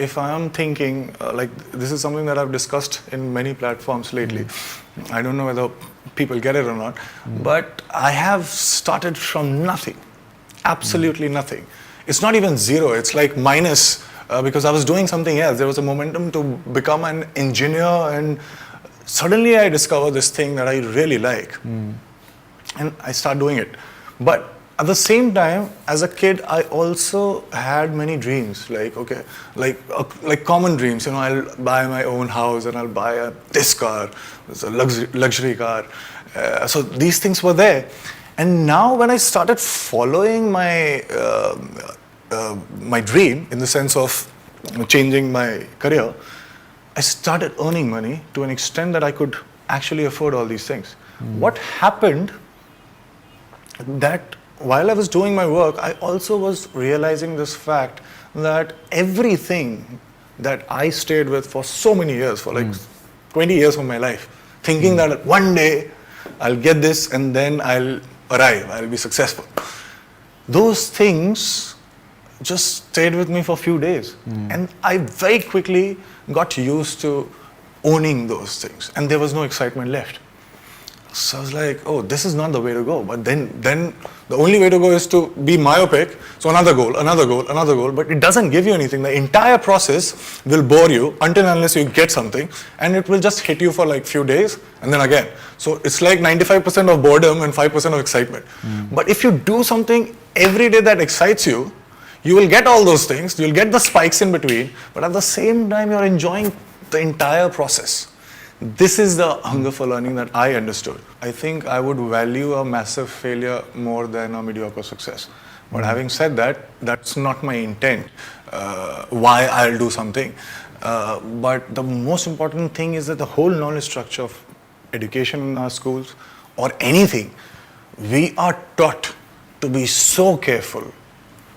if I am thinking, this is something that I've discussed in many platforms lately. I don't know whether people get it or not, but I have started from nothing, absolutely nothing. It's not even zero, it's like minus, because I was doing something else. There was a momentum to become an engineer, and suddenly I discovered this thing that I really like. And I start doing it. But at the same time, as a kid, I also had many dreams, like common dreams. I'll buy my own house and I'll buy this car, it's a luxury car. So these things were there. And now when I started following my my dream, in the sense of changing my career, I started earning money to an extent that I could actually afford all these things. What happened that while I was doing my work, I also was realizing this fact that everything that I stayed with for so many years, for like 20 years of my life, thinking that one day I'll get this and then I'll arrive, I'll be successful. Those things just stayed with me for a few days. And I very quickly got used to owning those things, and there was no excitement left. So I was like, oh, this is not the way to go. But then the only way to go is to be myopic. So another goal, but it doesn't give you anything. The entire process will bore you until and unless you get something, and it will just hit you for like few days and then again. So it's like 95% of boredom and 5% of excitement. But if you do something every day that excites you, you will get all those things, you'll get the spikes in between, but at the same time you're enjoying the entire process. This is the hunger for learning that I understood. I think I would value a massive failure more than a mediocre success. But having said that, that's not my intent, why I'll do something. But the most important thing is that the whole knowledge structure of education in our schools or anything, we are taught to be so careful.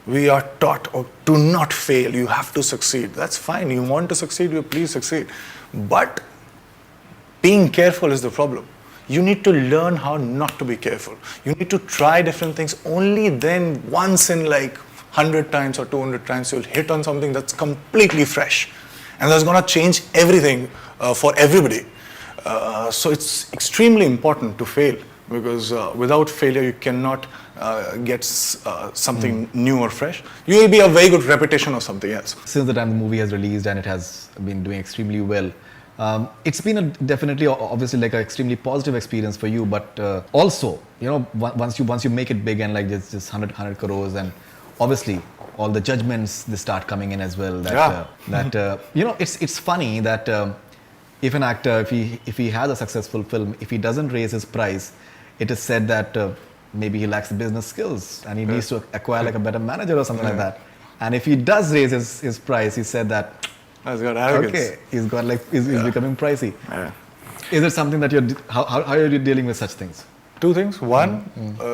We are taught to not fail, you have to succeed. That's fine, you want to succeed, you please succeed. But being careful is the problem. You need to learn how not to be careful. You need to try different things. Only then, once in like 100 times or 200 times, you'll hit on something that's completely fresh. And that's going to change everything for everybody. So it's extremely important to fail, because without failure, you cannot get something new or fresh. You will be a very good repetition of something else. Since the time the movie has released and it has been doing extremely well, it's been definitely, obviously, like an extremely positive experience for you. But also, once you make it big and like just 100 crores, and obviously all the judgments they start coming in as well. It's funny that if an actor, if he has a successful film, if he doesn't raise his price, it is said that maybe he lacks the business skills and he needs to acquire like a better manager or something like that. And if he does raise his price, he said that. He's got arrogance. Okay, he's becoming pricey. Yeah. Is it something that how are you dealing with such things? Two things. One,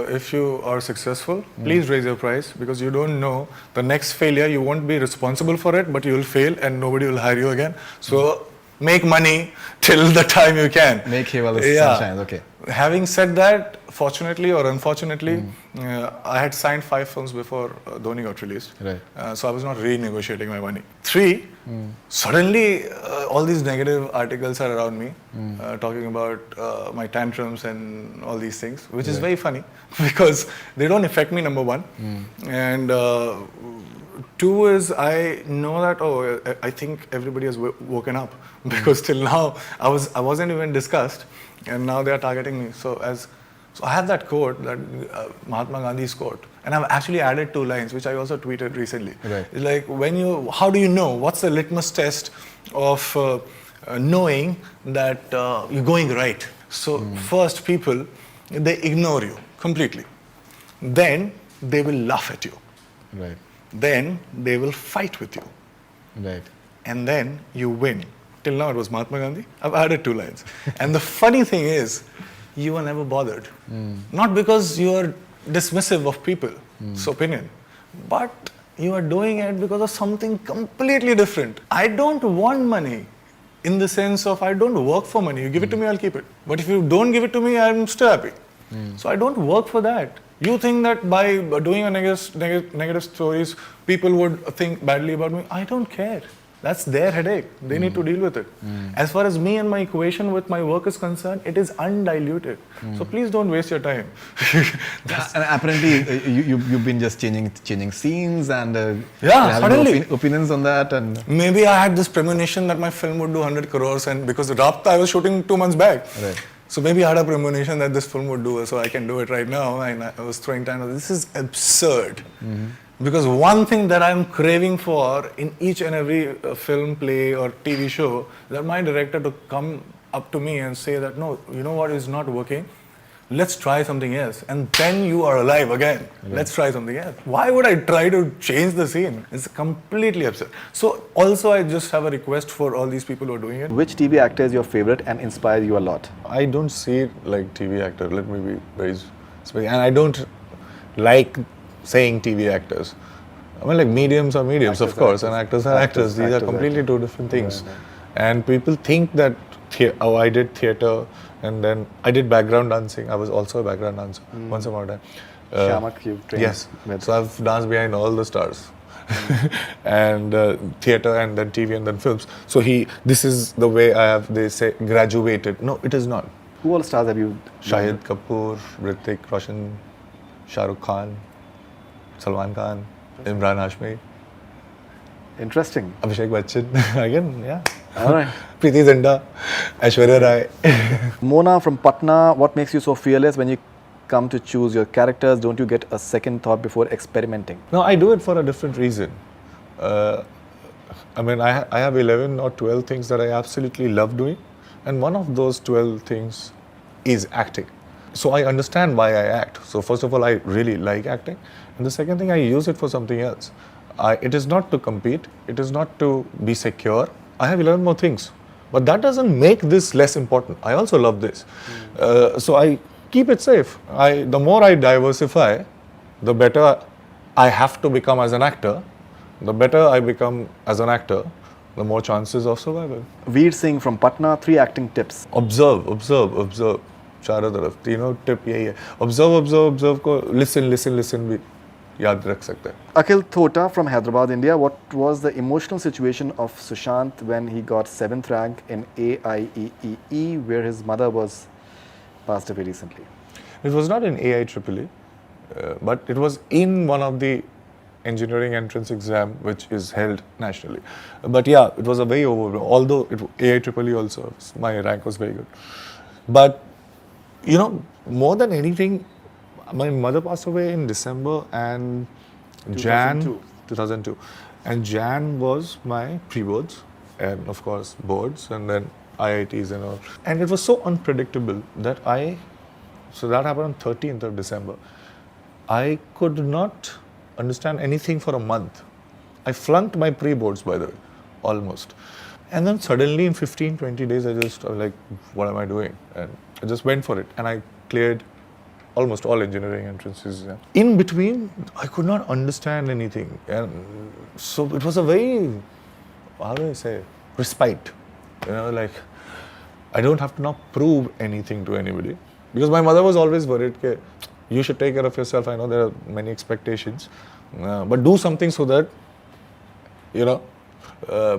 if you are successful, please raise your price, because you don't know the next failure. You won't be responsible for it, but you will fail and nobody will hire you again. So make money till the time you can. Make hay while the sun shines. Okay. Having said that, fortunately or unfortunately, I had signed 5 films before Dhoni got released. Right. So I was not renegotiating my money. 3, suddenly all these negative articles are around me, talking about my tantrums and all these things, which is very funny because they don't affect me, number one. And 2 is, I know that, I think everybody has woken up, because till now I wasn't even discussed, and now they are targeting me. So I have that quote, that Mahatma Gandhi's quote, and I've actually added 2 lines, which I also tweeted recently. Right. It's like, how do you know? What's the litmus test of knowing that you're going right? So first, people, they ignore you completely. Then they will laugh at you. Right. Then they will fight with you. Right. And then you win. Till now it was Mahatma Gandhi. I've added 2 lines. And the funny thing is, you were never bothered. Not because you are dismissive of people's opinion, but you are doing it because of something completely different. I don't want money in the sense of I don't work for money. You give it to me, I'll keep it. But if you don't give it to me, I'm still happy. So I don't work for that. You think that by doing a negative stories, people would think badly about me. I don't care. That's their headache. They need to deal with it. As far as me and my equation with my work is concerned, it is undiluted. So please don't waste your time. And apparently, you've been just changing scenes and Yeah, having suddenly. opinions on that. And Maybe I had this premonition that my film would do 100 crores, and because Rabta I was shooting 2 months back. Right. So maybe I had a premonition that this film would do, so I can do it right now. And I was throwing time. This is absurd. Because one thing that I'm craving for in each and every film, play, or TV show, that my director to come up to me and say that, no, you know what is not working? Let's try something else. And then you are alive again. Let's try something else. Why would I try to change the scene? It's completely absurd. So also I just have a request for all these people who are doing it. which TV actor is your favorite and inspires you a lot? I don't see it like TV actor. Let me be very specific. And I don't like saying TV actors. I mean, like mediums are mediums, Actors of course, are and actors. actors are actors. These are Actors are completely two different things. And people think that, I did theatre and then I did background dancing. I was also a background dancer once upon a time. Shamak, you trained Yes. with. So I've danced behind all the stars. And theatre and then TV and then films. So this is the way I have, they say, graduated. No, it is not. Who all stars have you? Shahid Kapoor, Hrithik Roshan, Shah Rukh Khan, Salman Khan, Imran Hashmi, Interesting. Abhishek Bachchan, again, yeah. All right. Preeti Zinta, Aishwarya Rai. Mona from Patna, what makes you so fearless when you come to choose your characters? Don't you get a second thought before experimenting? No, I do it for a different reason. I mean, I have 11 or 12 things that I absolutely love doing, and one of those 12 things is acting. So I understand why I act. So first of all, I really like acting, and the second thing, I use it for something else. It is not to compete. It is not to be secure. I have 11 more things, but that doesn't make this less important. I also love this, so I keep it safe. The more I diversify, the better I have to become as an actor. The better I become as an actor, the more chances of survival. Veer Singh from Patna, 3 acting tips. Observe. चारों तरफ तीनों tip यही है. Observe को listen भी याद रख सकते हैं. Akhil Thota from Hyderabad, India. What was the emotional situation of Sushant when he got 7th rank in AIEEE, where his mother was passed away recently? It was not in AIEEE, but it was in one of the engineering entrance exam which is held nationally. But yeah, it was a very overwhelming, although AIEEE also, my rank was very good. But, you know, more than anything, my mother passed away in December and 2002. And Jan was my pre-boards and of course boards and then IITs and all. And it was so unpredictable that so that happened on 13th of December. I could not understand anything for a month. I flunked my pre-boards, by the way, almost. And then suddenly in 15-20 days, I was like, what am I doing? And I just went for it. And I cleared almost all engineering entrances. Yeah. In between, I could not understand anything. And so it was a very, how do I say, respite. You know, like, I don't have to now prove anything to anybody. Because my mother was always worried, okay, you should take care of yourself. I know there are many expectations. But do something so that, you know,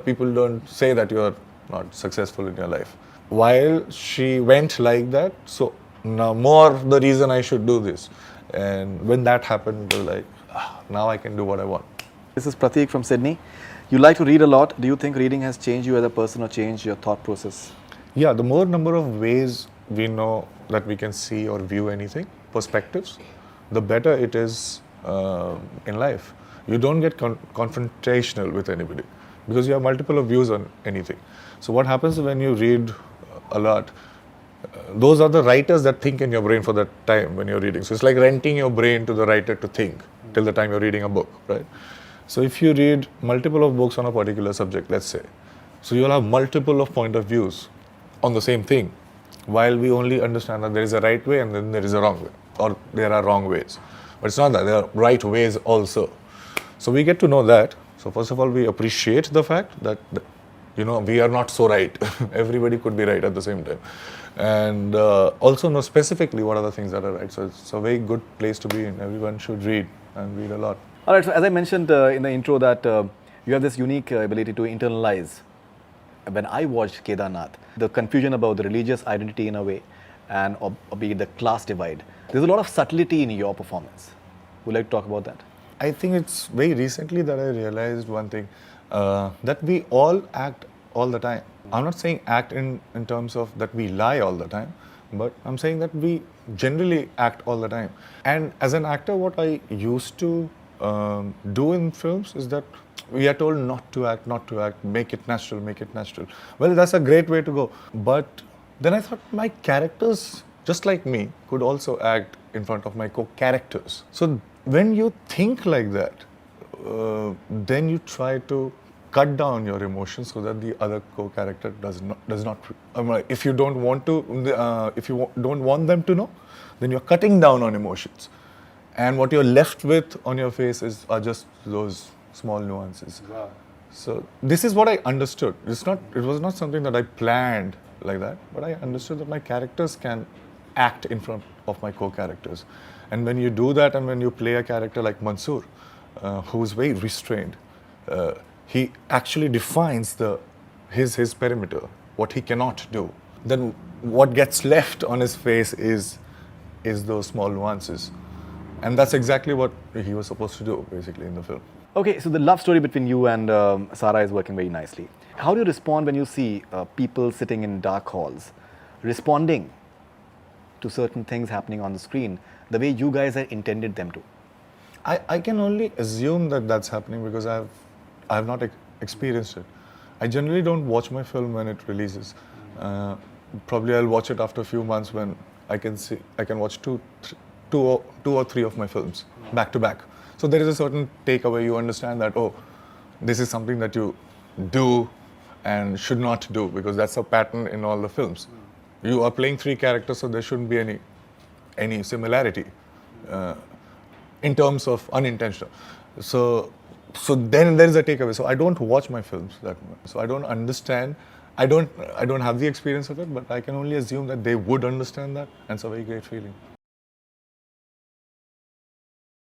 people don't say that you're not successful in your life. While she went like that, so now more the reason I should do this. And when that happened, it was like, now I can do what I want. This is Prateek from Sydney. You like to read a lot. Do you think reading has changed you as a person or changed your thought process? Yeah, the more number of ways we know that we can see or view anything, perspectives, the better it is in life. You don't get confrontational with anybody because you have multiple views on anything. So what happens when you read a lot, those are the writers that think in your brain for that time when you're reading. So it's like renting your brain to the writer to think till the time you're reading a book, right? So if you read multiple of books on a particular subject, let's say, so you'll have multiple of point of views on the same thing, while we only understand that there is a right way and then there is a wrong way, or there are wrong ways. But it's not that, there are right ways also. So we get to know that. So first of all, we appreciate the fact that, you know, we are not so right. Everybody could be right at the same time. And also know specifically what are the things that are right. So it's a very good place to be in. Everyone should read and read a lot. All right, so as I mentioned in the intro that You have this unique ability to internalize. When I watched Kedarnath, the confusion about the religious identity in a way, and or be it the class divide, there's a lot of subtlety in your performance. Would you like to talk about that? I think it's very recently that I realized one thing, that we all act all the time. I'm not saying act in terms of that we lie all the time, but I'm saying that we generally act all the time. And as an actor, what I used to do in films is that we are told not to act, make it natural, make it natural. Well, that's a great way to go. But then I thought my characters, just like me, could also act in front of my co-characters. So when you think like that, then you try to cut down your emotions so that the other co-character does not. If you don't want to, don't want them to know, then you're cutting down on emotions, and what you're left with on your face are just those small nuances. Wow. So this is what I understood. It was not something that I planned like that, but I understood that my characters can act in front of my co-characters. And when you do that, and when you play a character like Mansoor, who's very restrained, he actually defines his perimeter, what he cannot do. Then what gets left on his face is those small nuances. And that's exactly what he was supposed to do, basically, in the film. Okay, so the love story between you and Sara is working very nicely. How do you respond when you see people sitting in dark halls, responding to certain things happening on the screen the way you guys had intended them to? I can only assume that that's happening because I have not experienced it. I generally don't watch my film when it releases. Probably I'll watch it after a few months when I can watch two or three of my films back to back. So there is a certain takeaway. You understand that, oh, this is something that you do and should not do, because that's a pattern in all the films. You are playing three characters, so there shouldn't be any similarity in terms of unintentional. So then there is a takeaway. So I don't watch my films that much. So I don't understand. I don't have the experience of it, but I can only assume that they would understand that, and it's a very great feeling.